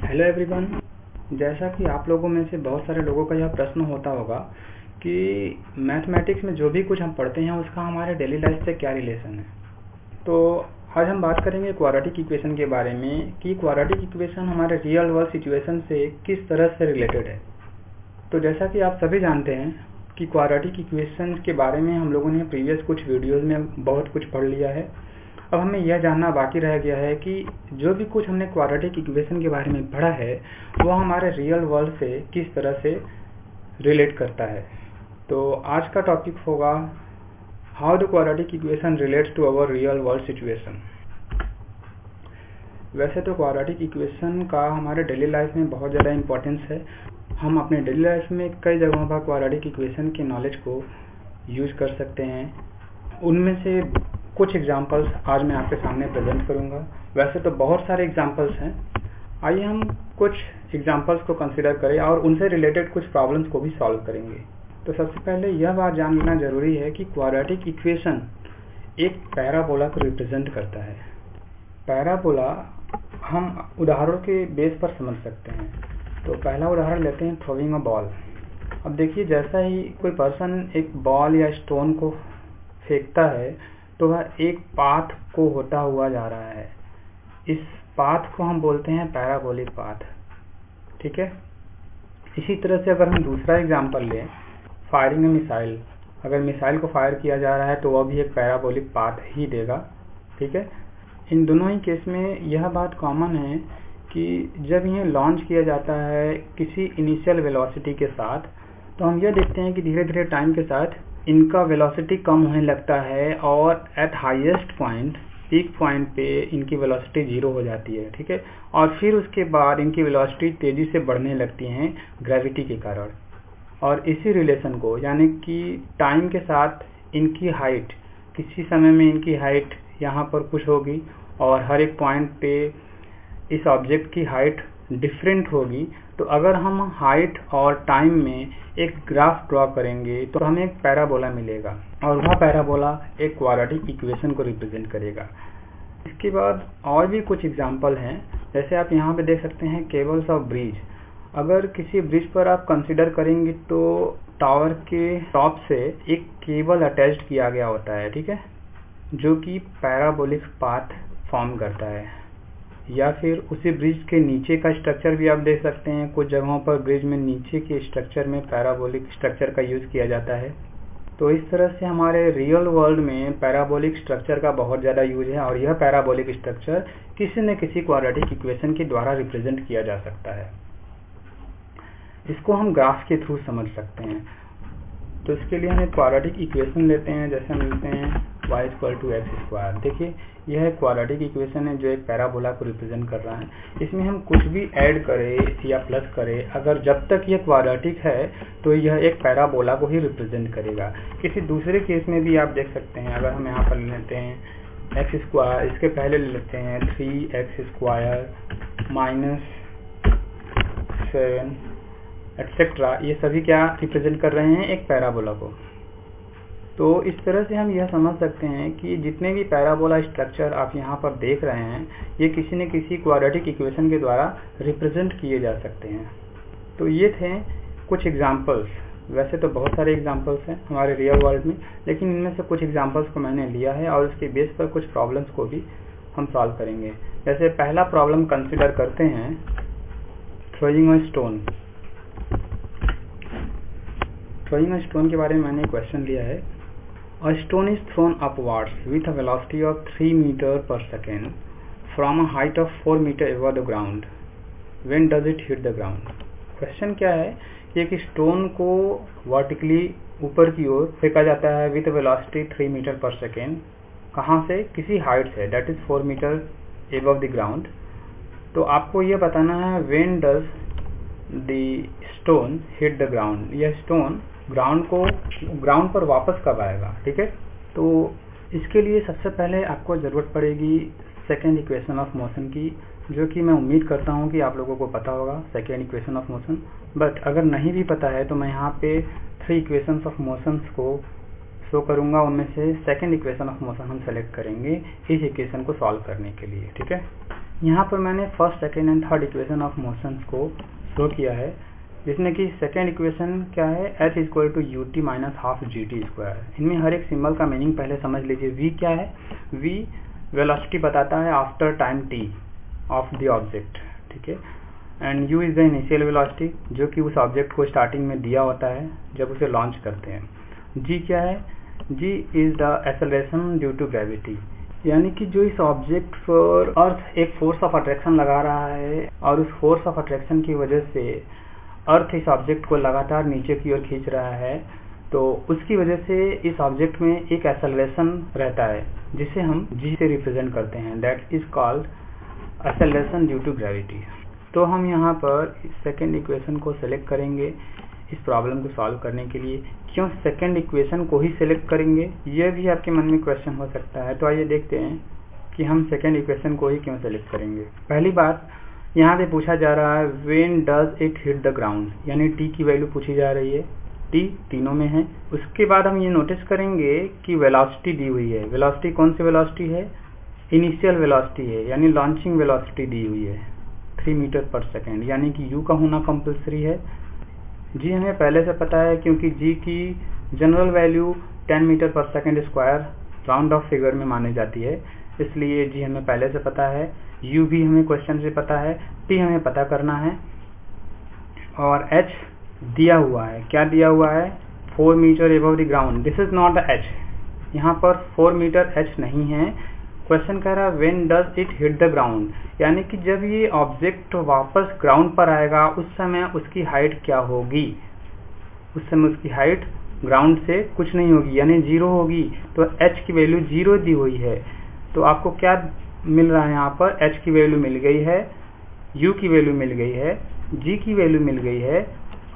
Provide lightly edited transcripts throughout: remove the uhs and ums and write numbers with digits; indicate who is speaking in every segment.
Speaker 1: Hello everyone. जैसा कि आप लोगों में से बहुत सारे लोगों का यह प्रश्न होता होगा कि मैथमेटिक्स में जो भी कुछ हम पढ़ते हैं उसका हमारे डेली लाइफ से क्या रिलेशन है। तो आज हम बात करेंगे क्वाड्रेटिक इक्वेशन के बारे में कि क्वाड्रेटिक इक्वेशन हमारे रियल वर्ल्ड सिचुएशन से किस तरह से रिलेटेड है। तो जैसा कि आप सभी जानते हैं कि क्वाड्रेटिक इक्वेशन के बारे में हम लोगों ने प्रीवियस कुछ वीडियोज़ में बहुत कुछ पढ़ लिया है। अब हमें यह जानना बाकी रह गया है कि जो भी कुछ हमने क्वाड्रेटिक इक्वेशन के बारे में पढ़ा है वह हमारे रियल वर्ल्ड से किस तरह से रिलेट करता है। तो आज का टॉपिक होगा how the quadratic equation relates to our real world situation. वैसे तो क्वाड्रेटिक इक्वेशन का हमारे डेली लाइफ में बहुत ज़्यादा इम्पोर्टेंस है। हम अपने डेली लाइफ में कई जगहों पर क्वाड्रेटिक इक्वेशन के नॉलेज को यूज कर सकते हैं। उनमें से कुछ एग्जांपल्स आज मैं आपके सामने प्रेजेंट करूंगा। वैसे तो बहुत सारे एग्जांपल्स हैं, आइए हम कुछ एग्जांपल्स को कंसीडर करें और उनसे रिलेटेड कुछ प्रॉब्लम्स को भी सॉल्व करेंगे। तो सबसे पहले यह बात जान लेना जरूरी है कि क्वाड्रेटिक इक्वेशन एक पैराबोला को रिप्रेजेंट करता है। पैराबोला हम उदाहरणों के बेस पर समझ सकते हैं। तो पहला उदाहरण लेते हैं, थ्रोइंग अ बॉल। अब देखिए, जैसा ही कोई पर्सन एक बॉल या स्टोन को फेंकता है तो वह एक पाथ को होता हुआ जा रहा है। इस पाथ को हम बोलते हैं पैराबोलिक पाथ। ठीक है। इसी तरह से अगर हम दूसरा एग्जांपल लें, फायरिंग ए मिसाइल। अगर मिसाइल को फायर किया जा रहा है तो वह भी एक पैराबोलिक पाथ ही देगा। ठीक है। इन दोनों ही केस में यह बात कॉमन है कि जब यह लॉन्च किया जाता है किसी इनिशियल वेलोसिटी के साथ, तो हम यह देखते हैं कि धीरे धीरे टाइम के साथ इनका वेलोसिटी कम होने लगता है और eight highest point, peak point पे इनकी वेलोसिटी 0 हो जाती है। ठीक है। और फिर उसके बाद इनकी वेलोसिटी तेजी से बढ़ने लगती हैं ग्रेविटी के कारण। और इसी रिलेशन को, यानी कि टाइम के साथ इनकी हाइट, किसी समय में इनकी हाइट यहाँ पर कुछ होगी और हर एक पॉइंट पे इस ऑब्जेक्ट की हाइट डिफरेंट होगी। तो अगर हम हाइट और टाइम में एक ग्राफ ड्रॉ करेंगे तो हमें एक पैराबोला मिलेगा और वह पैराबोला एक क्वाड्रेटिक इक्वेशन को रिप्रेजेंट करेगा। इसके बाद और भी कुछ एग्जांपल हैं, जैसे आप यहाँ पे देख सकते हैं केबल्स ऑफ ब्रिज। अगर किसी ब्रिज पर आप कंसीडर करेंगे तो टावर के टॉप से एक केबल अटैच्ड किया गया होता है। ठीक है, जो कि पैराबोलिक पाथ फॉर्म करता है। या फिर उसी ब्रिज के नीचे का स्ट्रक्चर भी आप देख सकते हैं। कुछ जगहों पर ब्रिज में नीचे के स्ट्रक्चर में पैराबोलिक स्ट्रक्चर का यूज किया जाता है। तो इस तरह से हमारे रियल वर्ल्ड में पैराबोलिक स्ट्रक्चर का बहुत ज़्यादा यूज है और यह पैराबोलिक स्ट्रक्चर किसी न किसी क्वाड्रेटिक इक्वेशन के द्वारा रिप्रेजेंट किया जा सकता है। इसको हम ग्राफ के थ्रू समझ सकते हैं। तो इसके लिए हम एक क्वाड्रेटिक इक्वेशन लेते हैं, जैसे हम लेते हैं y=x²। देखिए, यह एक क्वाड्रेटिक इक्वेशन है जो एक पैराबोला को रिप्रेजेंट कर रहा है। इसमें हम कुछ भी ऐड करें या प्लस करें, अगर जब तक यह क्वाड्रेटिक है तो यह एक पैराबोला को ही रिप्रेजेंट करेगा। किसी दूसरे केस में भी आप देख सकते हैं। अगर हम यहाँ पर लेते हैं x², इसके पहले ले लेते हैं 3x² - 7 एटसेट्रा, ये सभी क्या रिप्रेजेंट कर रहे हैं? एक पैराबोला को। तो इस तरह से हम यह समझ सकते हैं कि जितने भी पैराबोला स्ट्रक्चर आप यहाँ पर देख रहे हैं ये किसी न किसी क्वाड्रेटिक इक्वेशन के द्वारा रिप्रेजेंट किए जा सकते हैं। तो ये थे कुछ एग्जांपल्स। वैसे तो बहुत सारे एग्जांपल्स हैं हमारे रियल वर्ल्ड में, लेकिन इनमें से कुछ एग्जांपल्स को मैंने लिया है और उसके बेस पर कुछ प्रॉब्लम्स को भी हम सॉल्व करेंगे। जैसे पहला प्रॉब्लम कंसिडर करते हैं, throwing a stone. Throwing a stone के बारे में मैंने क्वेश्चन लिया है। A stone is thrown upwards with a velocity of 3 meters per second from a height of 4 meters above the ground. When does it hit the ground? Question क्या है कि एक स्टोन को वर्टिकली ऊपर की ओर फेंका जाता है with velocity 3 metre per second. कहाँ से? किसी हाइट से, that is 4 metre above the ground. तो आपको यह बताना है when does the stone hit the ground। यह स्टोन ग्राउंड पर वापस कब आएगा। ठीक है। तो इसके लिए सबसे पहले आपको जरूरत पड़ेगी सेकेंड इक्वेशन ऑफ मोशन की, जो कि मैं उम्मीद करता हूँ कि आप लोगों को पता होगा second equation of motion. But अगर नहीं भी पता है तो मैं यहाँ पे 3 इक्वेशंस ऑफ मोशंस को शो करूँगा। उनमें से सेकेंड इक्वेशन ऑफ मोशन हम सेलेक्ट करेंगे इस इक्वेशन को सॉल्व करने के लिए। ठीक है। यहाँ पर मैंने first, second and third equation of motions को शो किया है, जिसमें कि सेकेंड इक्वेशन क्या है, h equal to u t minus half g t square. इनमें हर एक सिंबल का मीनिंग पहले समझ लीजिए। v क्या है, v वेलोसिटी बताता है after time t of the object, ठीक है, and u is the initial velocity, जो कि उस ऑब्जेक्ट को स्टार्टिंग में दिया होता है जब उसे लॉन्च करते हैं। g क्या है, g is the acceleration due to gravity, यानी कि जो इस ऑब्जेक्ट पर अर्थ एक फोर्स ऑफ अट्रैक्शन लगा रहा है और उस फोर्स ऑफ अट्रैक्शन की वजह से अर्थ इस ऑब्जेक्ट को लगातार नीचे की ओर खींच रहा है, तो उसकी वजह से इस ऑब्जेक्ट में एक एक्सेलरेशन रहता है जिसे हम g से रिप्रेजेंट करते हैं, that is called acceleration due to gravity. तो हम यहाँ पर सेकेंड इक्वेशन को सिलेक्ट करेंगे इस प्रॉब्लम को सॉल्व करने के लिए। क्यों सेकेंड इक्वेशन को ही सिलेक्ट करेंगे, यह भी आपके मन में क्वेश्चन हो सकता है। तो आइए देखते हैं कि हम सेकेंड इक्वेशन को ही क्यों सिलेक्ट करेंगे। पहली बात, यहाँ पे पूछा जा रहा है when does it hit the ground, यानी t की वैल्यू पूछी जा रही है, t तीनों में है। उसके बाद हम ये नोटिस करेंगे कि वेलोसिटी दी हुई है। वेलोसिटी कौन सी वेलोसिटी है, इनिशियल वेलोसिटी है, यानी लॉन्चिंग वेलोसिटी दी हुई है 3 मीटर पर सेकेंड, यानी कि u का होना कंपल्सरी है। g हमें पहले से पता है क्योंकि g की general value 10 metre per second square round of figure में मानी जाती है, इसलिए g हमें पहले से पता है। u भी हमें क्वेश्चन से पता है, t हमें पता करना है, और h दिया हुआ है। क्या दिया हुआ है, 4 metre above the ground. This is not the h, यहाँ पर 4 मीटर h नहीं है। क्वेश्चन कह रहा है when does it hit the ground, यानी कि जब ये ऑब्जेक्ट वापस ग्राउंड पर आएगा उस समय उसकी हाइट क्या होगी। उस समय उसकी हाइट ग्राउंड से कुछ नहीं होगी, यानी 0 होगी। तो h की वैल्यू 0 दी हुई है, तो आपको क्या मिल रहा है, यहाँ पर h की वैल्यू मिल गई है, u की वैल्यू मिल गई है, g की वैल्यू मिल गई है,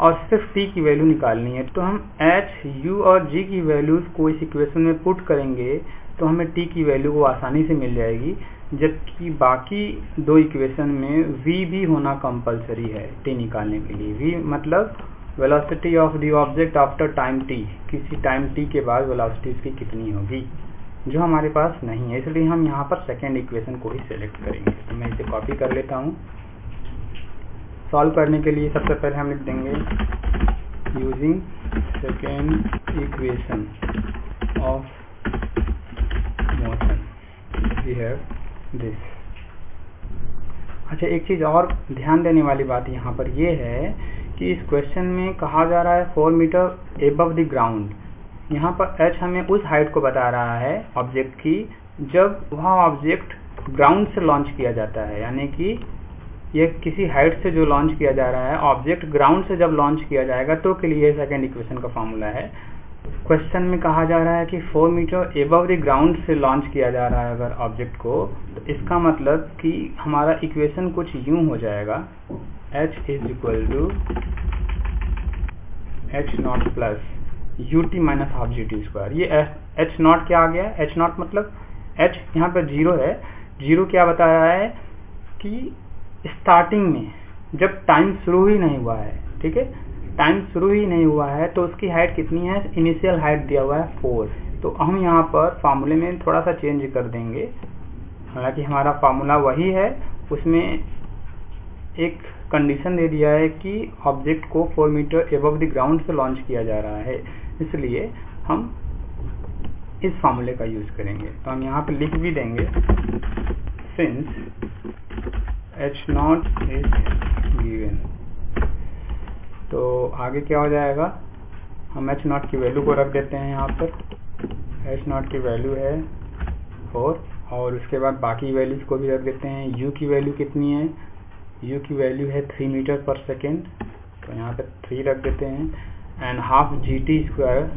Speaker 1: और सिर्फ t की वैल्यू निकालनी है। तो हम h, u और g की वैल्यूज को इस इक्वेशन में पुट करेंगे तो हमें t की वैल्यू वो आसानी से मिल जाएगी, जबकि बाकी दो इक्वेशन में v भी होना कंपलसरी है t निकालने के लिए। v मतलब velocity of the object after time t, किसी टाइम t के बाद वेलोसिटी इसकी कितनी होगी, जो हमारे पास नहीं है, इसलिए हम यहाँ पर सेकेंड इक्वेशन को ही सिलेक्ट करेंगे। तो मैं इसे कॉपी कर लेता हूँ। सॉल्व करने के लिए सबसे पहले हम लिख देंगे using second equation of motion we have this. अच्छा, एक चीज और ध्यान देने वाली बात यहाँ पर यह है कि इस क्वेश्चन में कहा जा रहा है 4 मीटर एबव द ग्राउंड। यहाँ पर h हमें उस हाइट को बता रहा है ऑब्जेक्ट की जब वह ऑब्जेक्ट ग्राउंड से लॉन्च किया जाता है, यानी कि यह किसी हाइट से जो लॉन्च किया जा रहा है, ऑब्जेक्ट ग्राउंड से जब लॉन्च किया जाएगा तो के लिए सेकेंड इक्वेशन का फॉर्मूला है। क्वेश्चन में कहा जा रहा है कि 4 मीटर एबव द ग्राउंड से लॉन्च किया जा रहा है अगर ऑब्जेक्ट को, तो इसका मतलब कि हमारा इक्वेशन कुछ यूं हो जाएगा, h is equal to h naught plus u t minus half g t square. ये h नॉट क्या आ गया, h नॉट मतलब h यहाँ पर 0 है। 0 क्या बता रहा है कि स्टार्टिंग में जब टाइम शुरू ही नहीं हुआ है, ठीक है, टाइम शुरू ही नहीं हुआ है तो उसकी हाइट कितनी है, इनिशियल हाइट दिया हुआ है 4। तो हम यहाँ पर फार्मूले में थोड़ा सा चेंज कर देंगे, हालांकि हमारा फार्मूला वही है, उसमें एक कंडीशन दे दिया है कि ऑब्जेक्ट को 4 मीटर एबव द ग्राउंड से लॉन्च किया जा रहा है, इसलिए हम इस फार्मूले का यूज करेंगे। तो हम यहाँ पर लिख भी देंगे since h not is given. तो आगे क्या हो जाएगा, हम h नॉट की वैल्यू को रख देते हैं यहाँ पर। h नॉट की वैल्यू है 4, और उसके बाद बाकी वैल्यूज को भी रख देते हैं। u की वैल्यू कितनी है, u की वैल्यू है 3 मीटर पर सेकेंड, तो यहाँ पे 3 रख देते हैं, and half g t square.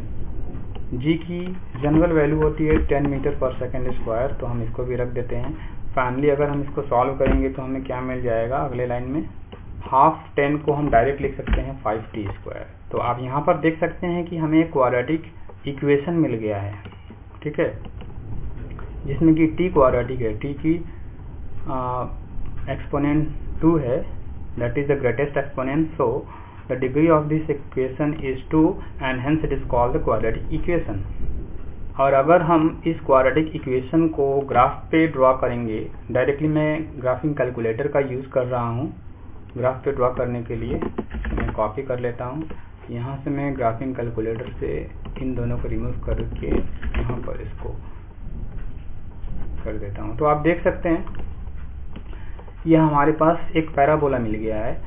Speaker 1: g की जनरल वैल्यू होती है 10 मीटर पर सेकेंड स्क्वायर, तो हम इसको भी रख देते हैं। फाइनली अगर हम इसको सॉल्व करेंगे तो हमें क्या मिल जाएगा, अगले लाइन में हाफ 10 को हम डायरेक्ट लिख सकते हैं 5t स्क्वायर। तो आप यहाँ पर देख सकते हैं कि हमें एक क्वाड्रेटिक इक्वेशन मिल गया है, ठीक है, जिसमें कि t क्वाड्रेटिक है, t की एक्सपोनेंट 2 है, that is the greatest exponent, so the degree of this equation is 2 and hence it is called the quadratic equation। और अगर हम इस क्वाड्रेटिक इक्वेशन को ग्राफ पे ड्रॉ करेंगे, डायरेक्टली मैं ग्राफिंग कैलकुलेटर का यूज़ कर रहा हूँ ग्राफ पे ड्रॉ करने के लिए। मैं कॉपी कर लेता हूँ, यहाँ से मैं ग्राफिंग कैलकुलेटर से इन दोनों को रिमूव करके यहाँ पर इसको कर देता हूँ। तो आप देख सकते हैं यह हमारे पास एक पैराबोला मिल गया है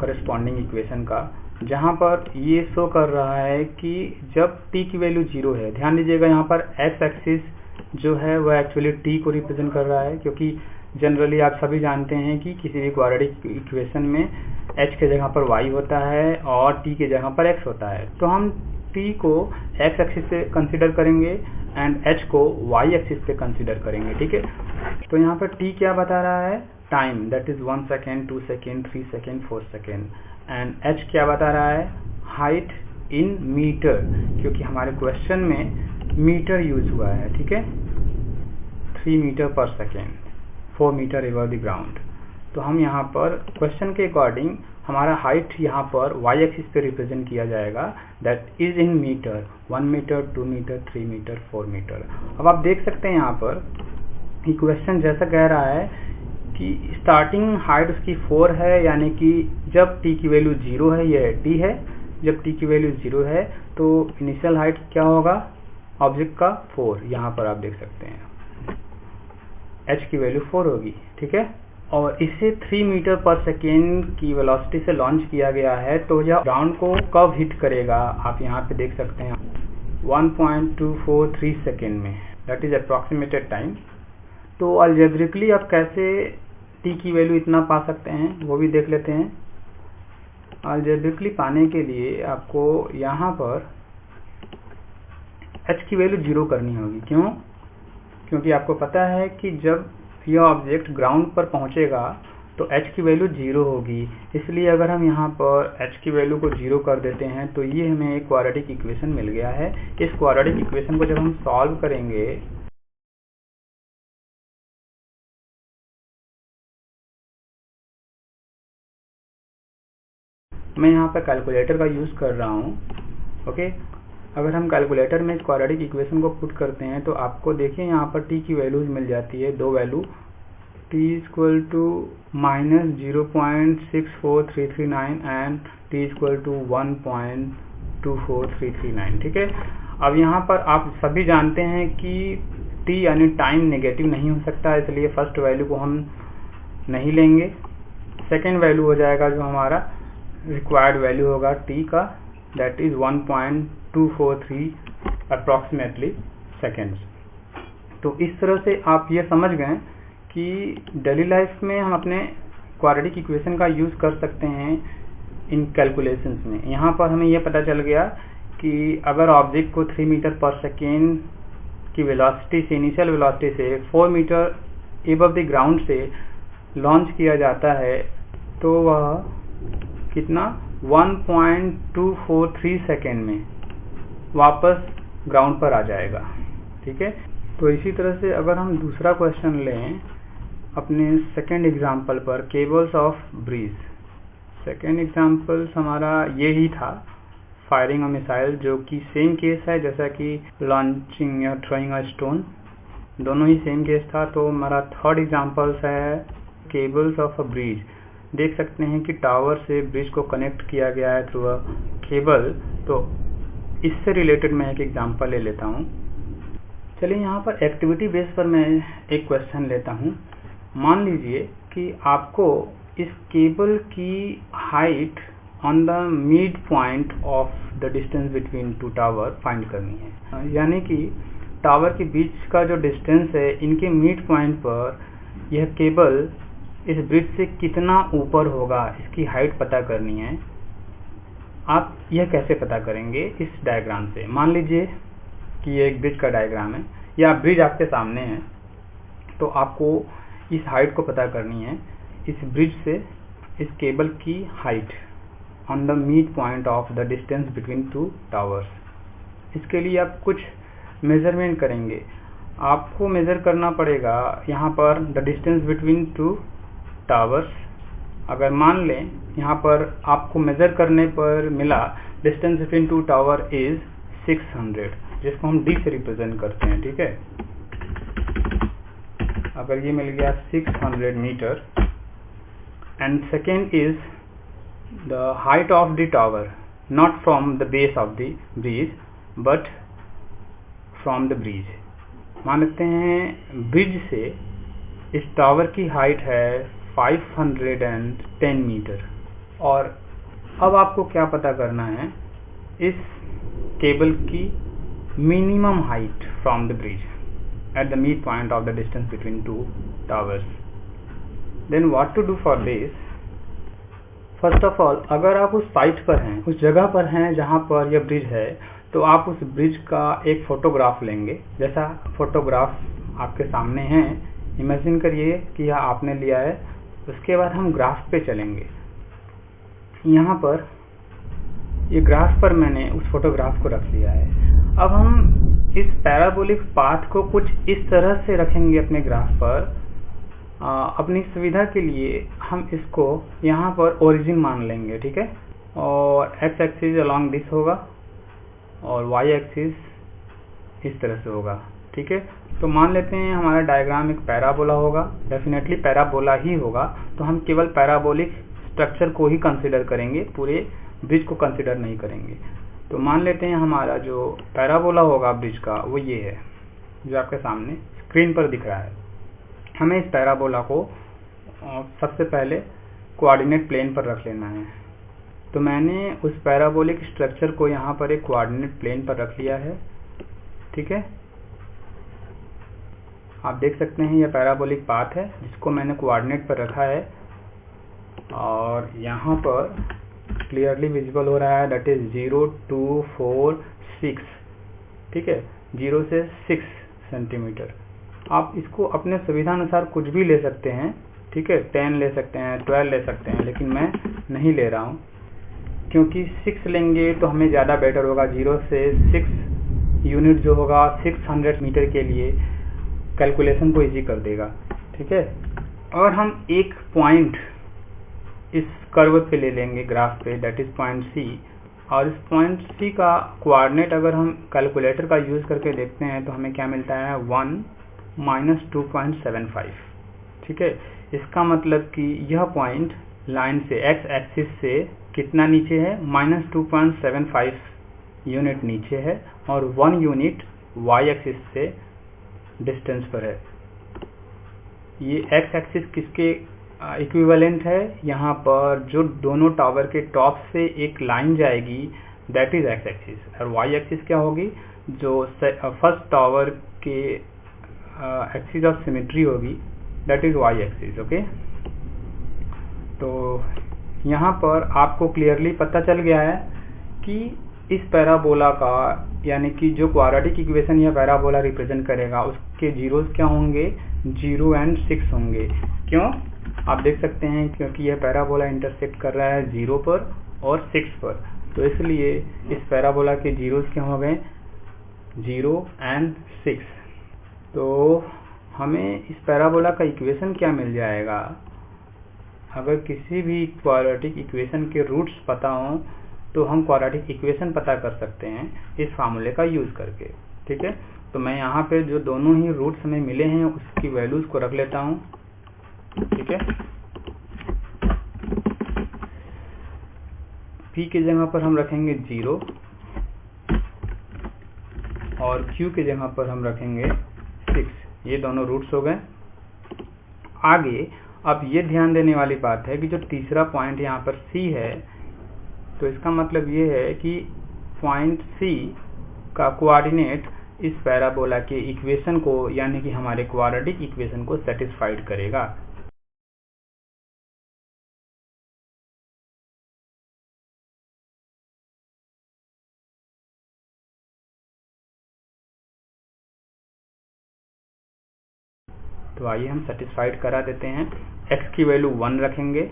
Speaker 1: करस्पॉन्डिंग इक्वेशन का, जहाँ पर ये शो कर रहा है कि जब t की वैल्यू 0 है, ध्यान दीजिएगा यहाँ पर x एक्सिस जो है वह एक्चुअली t को रिप्रेजेंट कर रहा है, क्योंकि जनरली आप सभी जानते हैं कि किसी भी क्वाड्रेटिक इक्वेशन में h के जगह पर y होता है और t के जगह पर x होता है। तो हम t को x एक्सिस पे कंसीडर करेंगे एंड h को y एक्सिस पे कंसीडर करेंगे, ठीक है। तो यहाँ पर t क्या बता रहा है, time, that is 1 second, 2 second, 3 second, 4 second, and h क्या बता रहा है, हाइट इन मीटर, क्योंकि हमारे क्वेश्चन में मीटर यूज हुआ है, ठीक है। 3 metre per second, 4 metre above the ground. तो हम यहाँ पर क्वेश्चन के अकॉर्डिंग हमारा हाइट यहाँ पर y एक्सिस पे रिप्रेजेंट किया जाएगा, that is in metre, 1 metre, 2 metre, 3 metre, 4 metre. अब आप देख सकते हैं यहाँ पर क्वेश्चन जैसा कह रहा है कि स्टार्टिंग हाइट उसकी 4 है, यानी कि जब t की वैल्यू 0 है, यह t है, जब t की वैल्यू 0 है तो इनिशियल हाइट क्या होगा ऑब्जेक्ट का, 4। यहाँ पर आप देख सकते हैं h की वैल्यू 4 होगी, ठीक है। और इसे 3 मीटर पर सेकेंड की वेलोसिटी से लॉन्च किया गया है, तो यह ग्राउंड को कब हिट करेगा, आप यहाँ पे देख सकते हैं 1.243 सेकेंड में, दैट इज अप्रोक्सीमेटेड टाइम। तो अलजेब्रिकली आप कैसे t की वैल्यू इतना पा सकते हैं वो भी देख लेते हैं। अलजेब्रिकली पाने के लिए आपको यहाँ पर h की वैल्यू 0 करनी होगी। क्यों? क्योंकि आपको पता है कि जब यह ऑब्जेक्ट ग्राउंड पर पहुंचेगा तो h की वैल्यू 0 होगी, इसलिए अगर हम यहाँ पर h की वैल्यू को 0 कर देते हैं तो ये हमें एक क्वाड्रेटिक इक्वेशन मिल गया है। इस क्वाड्रेटिक इक्वेशन को जब हम सॉल्व करेंगे मैं यहाँ पर कैलकुलेटर का यूज कर रहा हूँ, ओके। अगर हम कैलकुलेटर में इस क्वाड्रेटिक इक्वेशन को पुट करते हैं तो आपको देखिए यहाँ पर t की वैल्यूज मिल जाती है, दो value, t equal to -0.64339 and t equal to 1.24339, ठीक है। अब यहाँ पर आप सभी जानते हैं कि t यानी टाइम नेगेटिव नहीं हो सकता, इसलिए फर्स्ट वैल्यू को हम नहीं लेंगे। सेकेंड वैल्यू हो जाएगा जो हमारा रिक्वायर्ड वैल्यू होगा t का, दैट इज 1.243 अप्रोक्सीमेटली सेकेंड्स। तो इस तरह से आप ये समझ गए कि डेली लाइफ में हम अपने क्वाड्रेटिक इक्वेशन का यूज कर सकते हैं इन कैलकुलेशंस में। यहाँ पर हमें यह पता चल गया कि अगर ऑब्जेक्ट को 3 मीटर पर सेकेंड की वेलोसिटी से, इनिशियल वेलोसिटी से 4 मीटर एबव द ग्राउंड से लॉन्च किया जाता है तो वह कितना 1.243 सेकेंड में वापस ग्राउंड पर आ जाएगा, ठीक है। तो इसी तरह से अगर हम दूसरा क्वेश्चन लें अपने सेकेंड एग्जाम्पल पर, cables of bridge. Second example हमारा ये ही था, फायरिंग अ मिसाइल, जो कि सेम केस है जैसा कि लॉन्चिंग या थ्रोइंग अ स्टोन, दोनों ही सेम केस था। तो हमारा थर्ड एग्जाम्पल है केबल्स ऑफ अ ब्रिज। देख सकते हैं कि टावर से ब्रिज को कनेक्ट किया गया है थ्रू अ केबल। तो इससे रिलेटेड मैं एक एग्जांपल ले लेता हूं। चलिए यहाँ पर एक्टिविटी बेस पर मैं एक क्वेश्चन लेता हूं। मान लीजिए कि आपको इस केबल की height on the mid point of the distance between to tower find करनी है, यानी कि टावर के बीच का जो डिस्टेंस है, इनके मिड पॉइंट पर यह केबल इस ब्रिज से कितना ऊपर होगा, इसकी हाइट पता करनी है। आप यह कैसे पता करेंगे? इस डायग्राम से। मान लीजिए कि ये एक ब्रिज का डायग्राम है या ब्रिज आपके सामने है, तो आपको इस हाइट को पता करनी है, इस ब्रिज से इस केबल की height on the mid point of the distance between two towers. इसके लिए आप कुछ मेजरमेंट करेंगे। आपको मेजर करना पड़ेगा यहाँ पर the distance between two towers. अगर मान लें यहाँ पर आपको मेजर करने पर मिला distance between to tower is 600, जिसको हम d से रिप्रेजेंट करते हैं, ठीक है। अगर ये मिल गया 600 metre, and second is the height of the tower, not from the base of the bridge but from the bridge. मान लेते हैं ब्रिज से इस टावर की हाइट है 510 मीटर, और अब आपको क्या पता करना है, इस केबल की minimum height from the bridge at the mid point of the distance between two towers. Then what to do for this? First of all, अगर आप उस साइट पर हैं, उस जगह पर हैं जहां पर यह ब्रिज है, तो आप उस ब्रिज का एक फोटोग्राफ लेंगे। जैसा फोटोग्राफ आपके सामने है, इमेजिन करिए कि यह आपने लिया है। उसके बाद हम ग्राफ पे चलेंगे। यहाँ पर ये ग्राफ पर मैंने उस फोटोग्राफ को रख लिया है। अब हम इस पैराबोलिक पाथ को कुछ इस तरह से रखेंगे अपने ग्राफ पर। अपनी सुविधा के लिए हम इसको यहाँ पर ओरिजिन मान लेंगे, ठीक है। और एक्स एक्सिस अलोंग दिस होगा और वाई एक्सिस इस तरह से होगा, ठीक है। तो मान लेते हैं हमारा डायग्राम एक पैराबोला होगा, डेफिनेटली पैराबोला ही होगा। तो हम केवल पैराबोलिक स्ट्रक्चर को ही कंसीडर करेंगे, पूरे ब्रिज को कंसीडर नहीं करेंगे। तो मान लेते हैं हमारा जो पैराबोला होगा ब्रिज का, वो ये है जो आपके सामने स्क्रीन पर दिख रहा है। हमें इस पैराबोला को सबसे पहले कोऑर्डिनेट प्लेन पर रख लेना है। तो मैंने उस पैराबोलिक स्ट्रक्चर को यहाँ पर एक कोऑर्डिनेट प्लेन पर रख लिया है, ठीक है। आप देख सकते हैं यह पैराबोलिक पाथ है जिसको मैंने कोऑर्डिनेट पर रखा है, और यहाँ पर क्लियरली विजिबल हो रहा है, दैट इज 0 2 4 6, ठीक है, 0 से 6 सेंटीमीटर। आप इसको अपने सुविधा अनुसार कुछ भी ले सकते हैं, ठीक है, 10 ले सकते हैं, 12 ले सकते हैं, लेकिन मैं नहीं ले रहा हूँ क्योंकि 6 लेंगे तो हमें ज़्यादा बेटर होगा। 0 से 6 यूनिट जो होगा 600 मीटर के लिए कैलकुलेशन को इजी कर देगा, ठीक है। और हम एक पॉइंट इस कर्व पे ले लेंगे ग्राफ पे, दैट इज पॉइंट सी, और इस पॉइंट सी का कोऑर्डिनेट अगर हम कैलकुलेटर का यूज करके देखते हैं तो हमें क्या मिलता है, 1 - 2.75, ठीक है। इसका मतलब कि यह पॉइंट लाइन से एक्स एक्सिस से कितना नीचे है, -2.75 यूनिट नीचे है, और 1 यूनिट वाई एक्सिस से डिस्टेंस पर है। ये एक्स एक्सिस किसके इक्विवेलेंट है, यहाँ पर जो दोनों टावर के टॉप से एक लाइन जाएगी दैट इज एक्स एक्सिस, और वाई एक्सिस क्या होगी, जो फर्स्ट टावर के एक्सिस ऑफ सिमेट्री होगी, that is y axis, okay. तो यहाँ पर आपको क्लियरली पता चल गया है कि इस पैराबोला का, यानी कि जो क्वाड्रेटिक इक्वेशन यह पैराबोला रिप्रेजेंट करेगा, उसके जीरोस क्या होंगे, 0 और 6 होंगे। क्यों? आप देख सकते हैं क्योंकि यह पैराबोला इंटरसेक्ट कर रहा है 0 पर और 6 पर, तो इसलिए इस पैराबोला के जीरोस क्या हो गए, 0 और 6। तो हमें इस पैराबोला का इक्वेशन क्या मिल जाएगा, अगर किसी भी क्वाड्रेटिक इक्वेशन के रूट्स पता हो तो हम क्वाड्रेटिक इक्वेशन पता कर सकते हैं इस फार्मूले का यूज करके, ठीक है। तो मैं यहाँ पे जो दोनों ही रूट्स हमें मिले हैं उसकी वैल्यूज को रख लेता हूँ, ठीक है। p की जगह पर हम रखेंगे 0 और q की जगह पर हम रखेंगे 6, ये दोनों रूट्स हो गए। आगे अब ये ध्यान देने वाली बात है कि जो तीसरा पॉइंट यहाँ पर C है, तो इसका मतलब ये है कि पॉइंट C का कोऑर्डिनेट इस पैराबोला के इक्वेशन को, यानी कि हमारे क्वाड्रेटिक इक्वेशन को सेटिस्फाइड करेगा। तो आइए हम सेटिस्फाइड करा देते हैं। x की वैल्यू 1 रखेंगे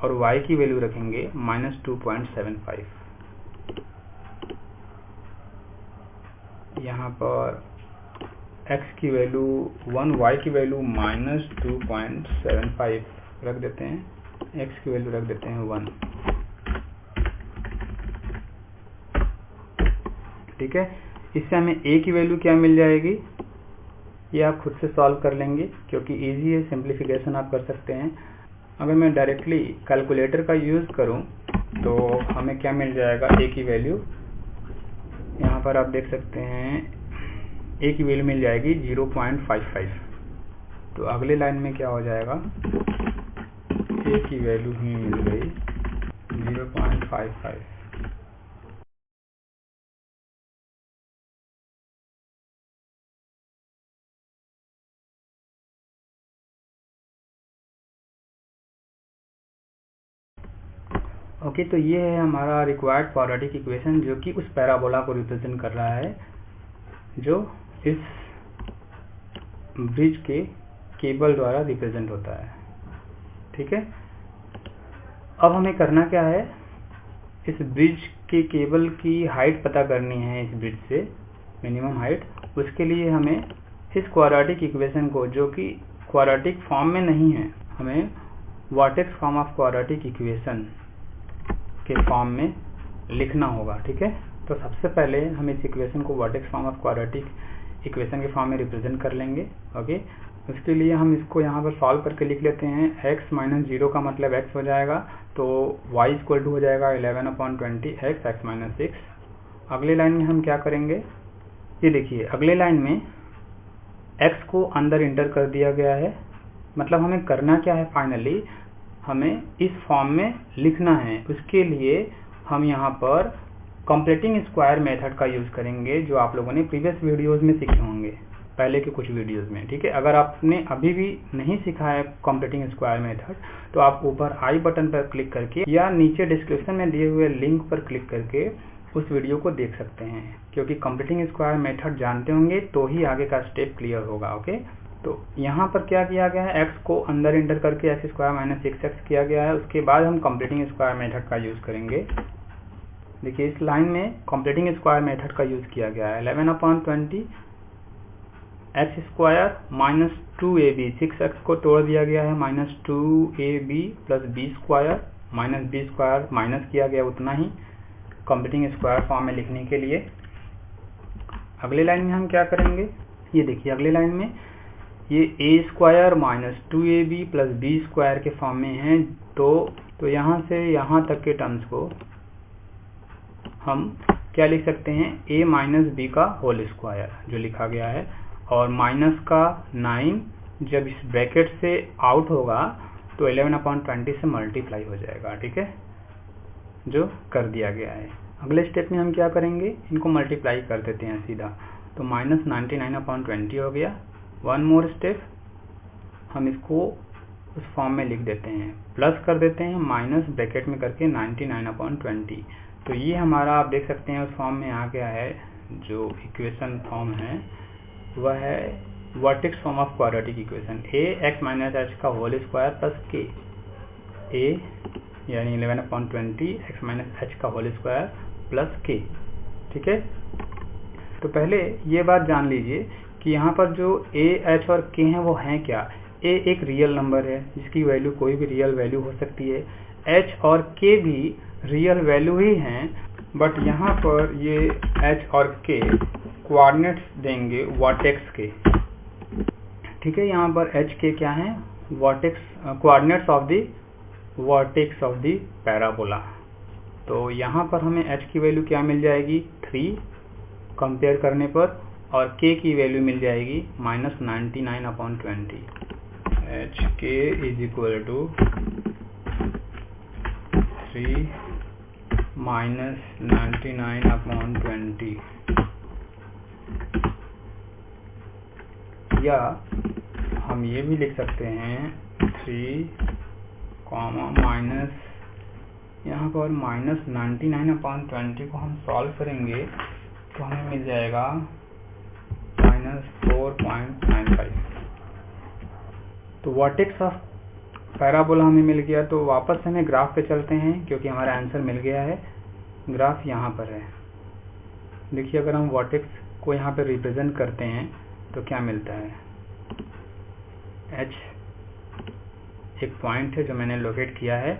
Speaker 1: और y की वैल्यू रखेंगे -2.75। यहाँ पर x की वैल्यू 1, y की वैल्यू -2.75 रख देते हैं, x की वैल्यू रख देते हैं 1, ठीक है। इससे हमें a की वैल्यू क्या मिल जाएगी, ये आप खुद से सॉल्व कर लेंगे क्योंकि इजी है, सिंप्लीफिकेशन आप कर सकते हैं। अगर मैं डायरेक्टली कैलकुलेटर का यूज़ करूं तो हमें क्या मिल जाएगा, a की वैल्यू यहाँ पर आप देख सकते हैं, a की वैल्यू मिल जाएगी 0.55। तो अगले लाइन में क्या हो जाएगा, a की वैल्यू ही मिल गई 0.55। ओके, तो ये है हमारा रिक्वायर्ड क्वाड्रेटिक इक्वेशन जो कि उस पैराबोला को रिप्रेजेंट कर रहा है जो इस ब्रिज के केबल द्वारा रिप्रेजेंट होता है, ठीक है। अब हमें करना क्या है, इस ब्रिज के केबल की हाइट पता करनी है, इस ब्रिज से मिनिमम हाइट। उसके लिए हमें इस क्वाड्रेटिक इक्वेशन को, जो कि क्वाड्रेटिक फॉर्म में नहीं है, हमें vertex form of quadratic equation के फॉर्म में लिखना होगा, ठीक है। तो सबसे पहले हम इस इक्वेशन को vertex form of quadratic equation के फॉर्म में रिप्रेजेंट कर लेंगे, ओके। उसके लिए हम इसको यहाँ पर सॉल्व करके लिख लेते हैं। x माइनस 0 का मतलब x हो जाएगा, तो y इक्वल टू हो जाएगा 11/20 x माइनस 6। अगले लाइन में हम क्या करेंगे, ये देखिए अगले लाइन में x को अंदर इंटर कर दिया गया है। मतलब हमें करना क्या है, फाइनली हमें इस फॉर्म में लिखना है। उसके लिए हम यहाँ पर कंप्लीटिंग स्क्वायर मेथड का यूज करेंगे, जो आप लोगों ने प्रीवियस वीडियोस में सीखे होंगे, पहले के कुछ वीडियोस में, ठीक है। अगर आपने अभी भी नहीं सीखा है कंप्लीटिंग स्क्वायर मेथड, तो आप ऊपर आई बटन पर क्लिक करके या नीचे डिस्क्रिप्शन में दिए हुए लिंक पर क्लिक करके उस वीडियो को देख सकते हैं, क्योंकि कंप्लीटिंग स्क्वायर मेथड जानते होंगे तो ही आगे का स्टेप क्लियर होगा, ओके। तो यहाँ पर क्या किया गया है, x को अंदर इंटर करके x स्क्वायर माइनस 6x किया गया है। उसके बाद हम कंप्लीटिंग स्क्वायर मेथड का यूज करेंगे। देखिए इस लाइन में कंप्लीटिंग स्क्वायर मेथड का यूज किया गया है। 11/20 x square minus 2ab, 6x को तोड़ दिया गया है, minus 2ab plus b square, minus b square minus किया गया उतना ही कंप्लीटिंग स्क्वायर फॉर्म में लिखने के लिए। अगले लाइन में हम क्या करेंगे, ये देखिए अगले लाइन में ये a square minus 2ab plus b square के फॉर्म में है। तो यहाँ से यहाँ तक के टर्म्स को हम क्या लिख सकते हैं, a माइनस b का होल स्क्वायर जो लिखा गया है, और माइनस का 9 जब इस ब्रैकेट से आउट होगा तो 11/20 से मल्टीप्लाई हो जाएगा, ठीक है, जो कर दिया गया है। अगले स्टेप में हम क्या करेंगे, इनको मल्टीप्लाई कर देते हैं सीधा, तो माइनस 99/20 हो गया। वन मोर स्टेप, हम इसको उस फॉर्म में लिख देते हैं, प्लस कर देते हैं माइनस ब्रैकेट में करके 99/20। तो ये हमारा आप देख सकते हैं उस फॉर्म में आ गया है। जो इक्वेशन फॉर्म है वह है vertex form of quadratic equation, a x minus h का whole square plus k, a यानी 11/20 x माइनस h का होल स्क्वायर प्लस k, ठीक है। तो पहले ये बात जान लीजिए कि यहाँ पर जो a, h और k हैं वो हैं क्या। a एक रियल नंबर है जिसकी वैल्यू कोई भी रियल वैल्यू हो सकती है, h और k भी रियल वैल्यू ही हैं, बट यहाँ पर ये h और k कोऑर्डिनेट्स देंगे वर्टेक्स के, ठीक है। यहाँ पर h k क्या है, vertex coordinates of the vertex of the parabola. तो यहाँ पर हमें h की वैल्यू क्या मिल जाएगी, 3 कंपेयर करने पर, और k की वैल्यू मिल जाएगी माइनस 99/20। एच के इज इक्वल टू 3 माइनस 99/20, या हम ये भी लिख सकते हैं 3 माइनस, यहाँ पर माइनस 99/20 को हम सॉल्व करेंगे तो हमें मिल जाएगा माइनस 4.95। तो वर्टेक्स ऑफ पैराबोला हमें मिल गया। तो वापस से हमें ग्राफ पे चलते हैं क्योंकि हमारा आंसर मिल गया है। ग्राफ यहाँ पर है, देखिए अगर हम वर्टेक्स को यहाँ पे रिप्रेजेंट करते हैं तो क्या मिलता है, h एक पॉइंट है जो मैंने लोकेट किया है,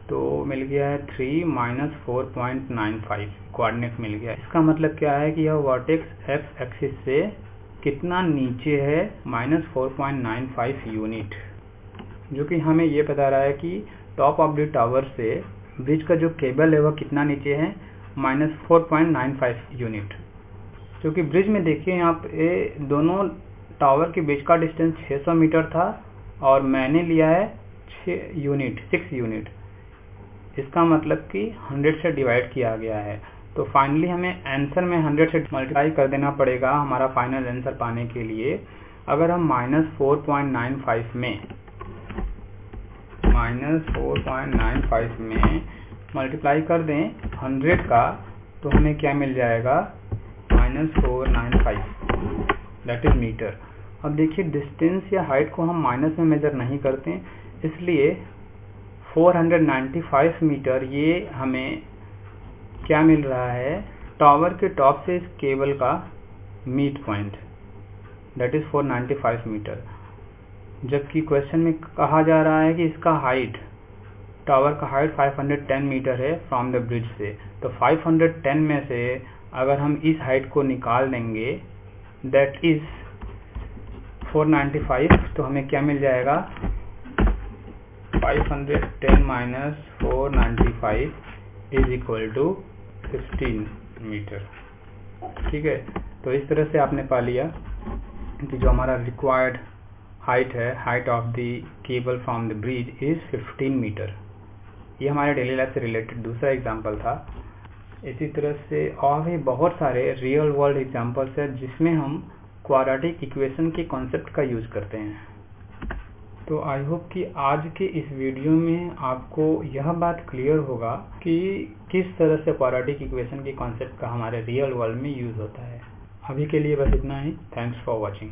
Speaker 1: तो मिल गया है 3 माइनस 4.95 कोऑर्डिनेट मिल गया। इसका मतलब क्या है कि यह वर्टेक्स एक्स एक्सिस से कितना नीचे है, -4.95 यूनिट, जो कि हमें ये बता रहा है कि टॉप ऑफ द टावर से ब्रिज का जो केबल है वह कितना नीचे है, -4.95 यूनिट। क्योंकि ब्रिज में देखिए यहाँ पे दोनों टावर के बीच का डिस्टेंस 600 मीटर था और मैंने लिया है 6 यूनिट। इसका मतलब कि 100 से डिवाइड किया गया है। तो फाइनली हमें आंसर में 100 से मल्टीप्लाई कर देना पड़ेगा हमारा फाइनल आंसर पाने के लिए। अगर हम -4.95 में मल्टीप्लाई कर दें 100 का, तो हमें क्या मिल जाएगा, -495, दैट इज मीटर। अब देखिए डिस्टेंस या हाइट को हम माइनस में मेजर नहीं करते, इसलिए 495 मीटर ये हमें क्या मिल रहा है, टावर के टॉप से इस केबल का meet point, that is 495 metre. जबकि क्वेश्चन में कहा जा रहा है कि इसका हाइट, टावर का हाइट 510 मीटर है फ्रॉम द ब्रिज से। तो 510 में से अगर हम इस हाइट को निकाल देंगे, दैट इज 495, तो हमें क्या मिल जाएगा, 510 minus 495 is equal to 15 metre. ठीक है, तो इस तरह से आपने पा लिया कि जो हमारा रिक्वायर्ड हाइट है, height of the cable from the bridge is 15 metre. ये हमारे डेली लाइफ से रिलेटेड दूसरा एग्जाम्पल था। इसी तरह से और भी बहुत सारे रियल वर्ल्ड एग्जाम्पल्स है जिसमें हम क्वाड्रेटिक इक्वेशन के कॉन्सेप्ट का यूज करते हैं। तो आई होप कि आज के इस वीडियो में आपको यह बात क्लियर होगा कि किस तरह से क्वाड्रेटिक इक्वेशन के कॉन्सेप्ट का हमारे रियल वर्ल्ड में यूज होता है। अभी के लिए बस इतना ही। Thanks for watching.